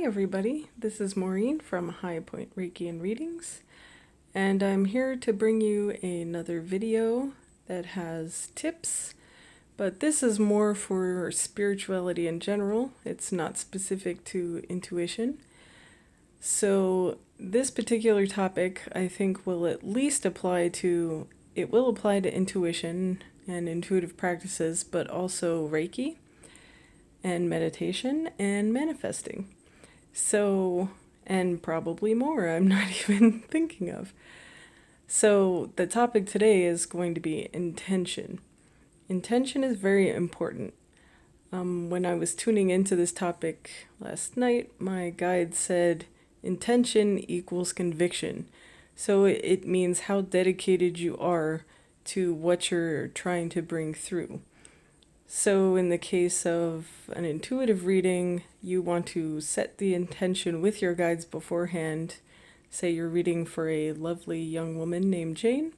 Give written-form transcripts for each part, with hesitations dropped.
everybody. This is Maureen from High Point Reiki and Readings, and I'm here to bring you another video that has tips, but this is more for spirituality in general. It's not specific to intuition. So this particular topic, I think, will at least apply to intuition and intuitive practices, but also Reiki and meditation and manifesting. So, and probably more I'm not even thinking of. So the topic today is going to be intention. Intention is very important. When I was tuning into this topic last night, my guide said intention equals conviction. So it means how dedicated you are to what you're trying to bring through. So in the case of an intuitive reading, you want to set the intention with your guides beforehand. Say you're reading for a lovely young woman named Jane.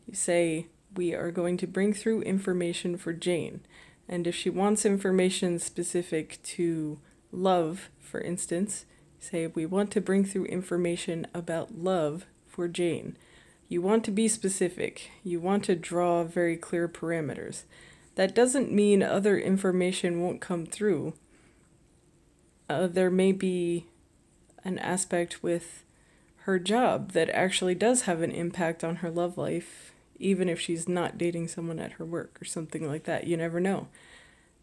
You say, we are going to bring through information for Jane. And if she wants information specific to love, for instance, say we want to bring through information about love for Jane. You want to be specific. You want to draw very clear parameters. That doesn't mean other information won't come through. There may be an aspect with her job that actually does have an impact on her love life, even if she's not dating someone at her work or something like that. You never know.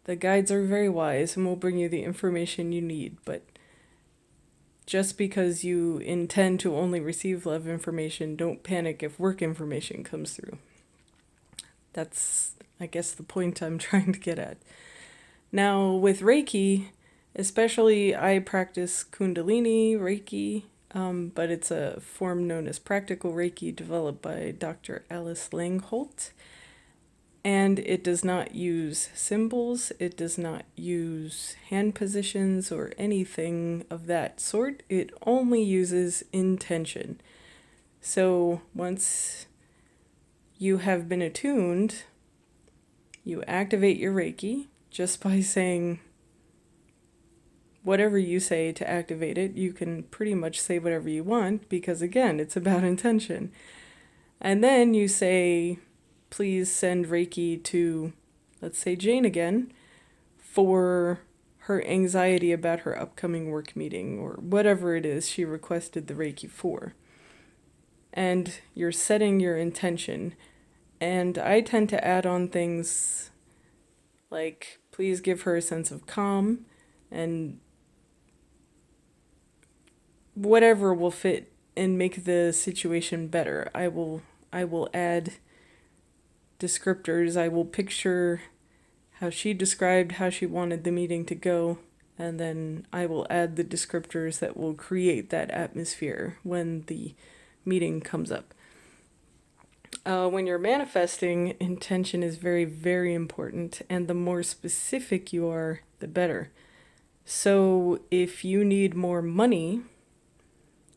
The guides are very wise and will bring you the information you need, but just because you intend to only receive love information, don't panic if work information comes through. That's, I guess, the point I'm trying to get at. Now, with Reiki, especially I practice Kundalini Reiki, but it's a form known as Practical Reiki developed by Dr. Alice Langholt. And it does not use symbols, it does not use hand positions or anything of that sort. It only uses intention. So once you have been attuned, you activate your Reiki just by saying whatever you say to activate it. You can pretty much say whatever you want because, again, it's about intention. And then you say, please send Reiki to, let's say, Jane again, for her anxiety about her upcoming work meeting or whatever it is she requested the Reiki for. And you're setting your intention. And I tend to add on things like, please give her a sense of calm and whatever will fit and make the situation better. I will add descriptors. I will picture how she described how she wanted the meeting to go, and then I will add the descriptors that will create that atmosphere when the meeting comes up. When you're manifesting, intention is very, very important, and the more specific you are, the better. So if you need more money,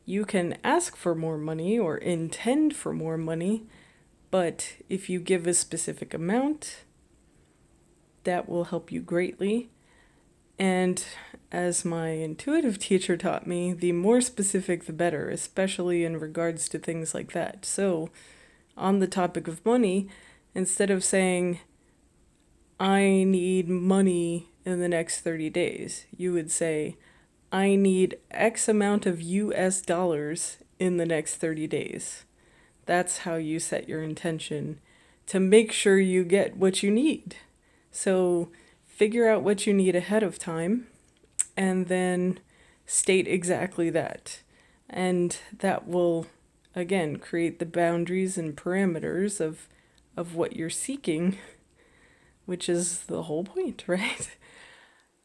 you can ask for more money or intend for more money, but if you give a specific amount, that will help you greatly. And as my intuitive teacher taught me, the more specific the better, especially in regards to things like that. So on the topic of money, instead of saying, I need money in the next 30 days, you would say, I need X amount of US dollars in the next 30 days. That's how you set your intention to make sure you get what you need. So figure out what you need ahead of time and then state exactly that. And that will, again, create the boundaries and parameters of what you're seeking, which is the whole point, right?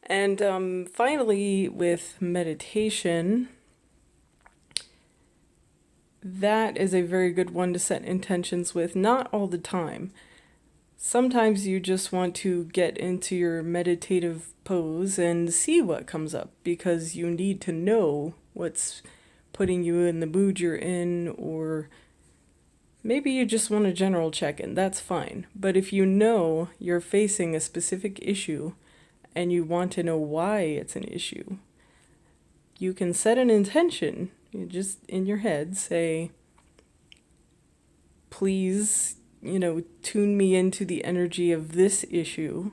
And finally, with meditation, that is a very good one to set intentions with. Not all the time. Sometimes you just want to get into your meditative pose and see what comes up because you need to know what's putting you in the mood you're in, or maybe you just want a general check-in. That's fine. But if you know you're facing a specific issue and you want to know why it's an issue, you can set an intention. You just in your head say, please, tune me into the energy of this issue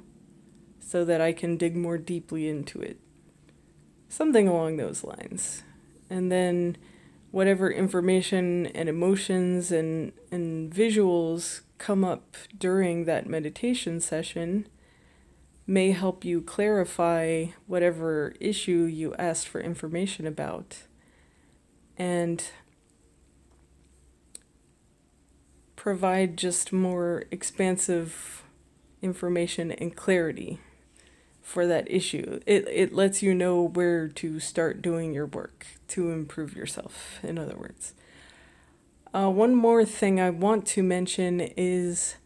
so that I can dig more deeply into it. Something along those lines. And then whatever information and emotions and visuals come up during that meditation session may help you clarify whatever issue you asked for information about, and provide just more expansive information and clarity for that issue. It lets you know where to start doing your work to improve yourself, in other words. One more thing I want to mention is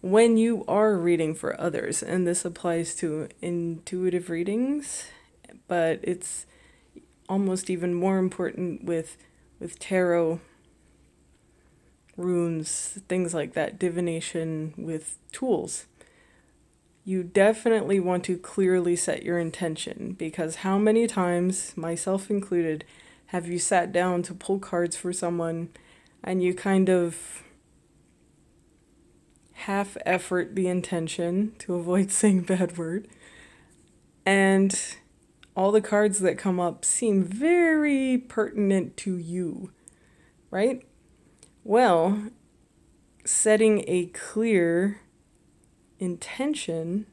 when you are reading for others, and this applies to intuitive readings, but it's almost even more important with tarot, runes, things like that, divination with tools. You definitely want to clearly set your intention, because how many times, myself included, have you sat down to pull cards for someone and you kind of half effort the intention, to avoid saying a bad word, and all the cards that come up seem very pertinent to you, right? Well, setting a clear intention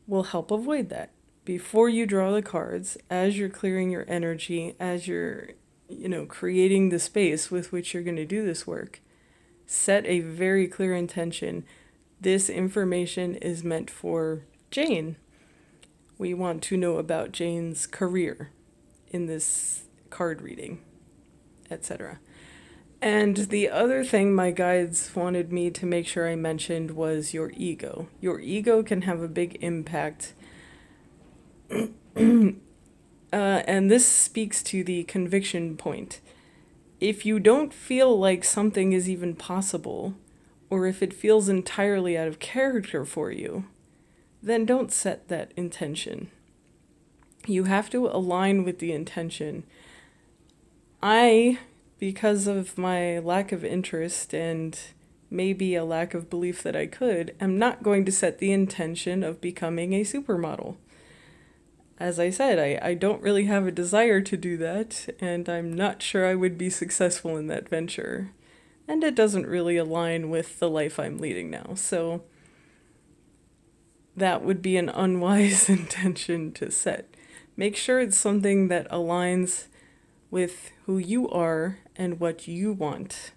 will help avoid that. Before you draw the cards, as you're clearing your energy, as you're, creating the space with which you're going to do this work, set a very clear intention. This information is meant for Jane. We want to know about Jane's career in this card reading, etc. And the other thing my guides wanted me to make sure I mentioned was your ego. Your ego can have a big impact. And this speaks to the conviction point. If you don't feel like something is even possible, or if it feels entirely out of character for you, then don't set that intention. You have to align with the intention. Because of my lack of interest and maybe a lack of belief that I could, am not going to set the intention of becoming a supermodel. As I said, I don't really have a desire to do that, and I'm not sure I would be successful in that venture. And it doesn't really align with the life I'm leading now, so that would be an unwise intention to set. Make sure it's something that aligns with who you are and what you want.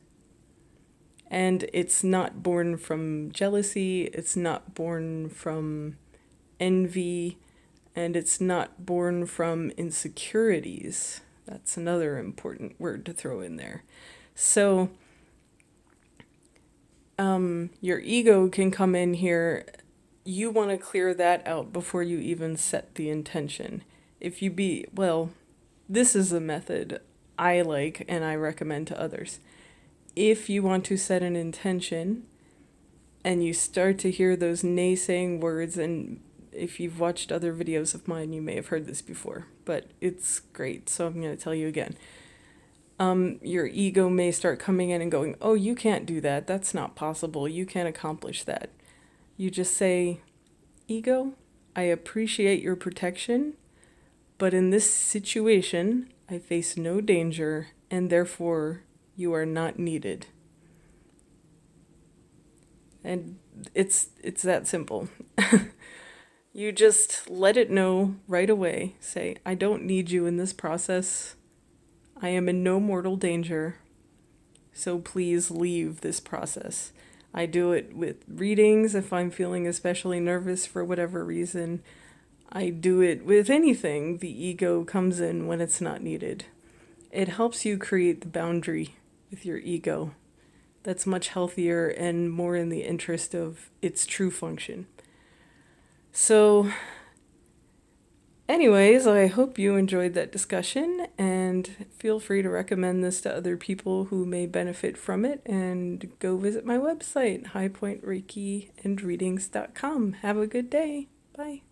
And it's not born from jealousy, it's not born from envy, and it's not born from insecurities. That's another important word to throw in there. So, your ego can come in here. You want to clear that out before you even set the intention. This is a method I like and I recommend to others. If you want to set an intention and you start to hear those naysaying words, and if you've watched other videos of mine, you may have heard this before, but it's great, so I'm going to tell you again. Your ego may start coming in and going, oh, you can't do that. That's not possible. You can't accomplish that. You just say, ego, I appreciate your protection, but in this situation, I face no danger, and therefore you are not needed. And it's that simple. You just let it know right away. Say, I don't need you in this process. I am in no mortal danger, so please leave this process. I do it with readings if I'm feeling especially nervous for whatever reason. I do it with anything. The ego comes in when it's not needed. It helps you create the boundary with your ego. That's much healthier and more in the interest of its true function. So, anyways, I hope you enjoyed that discussion, and feel free to recommend this to other people who may benefit from it, and go visit my website, highpointreikiandreadings.com. Have a good day. Bye.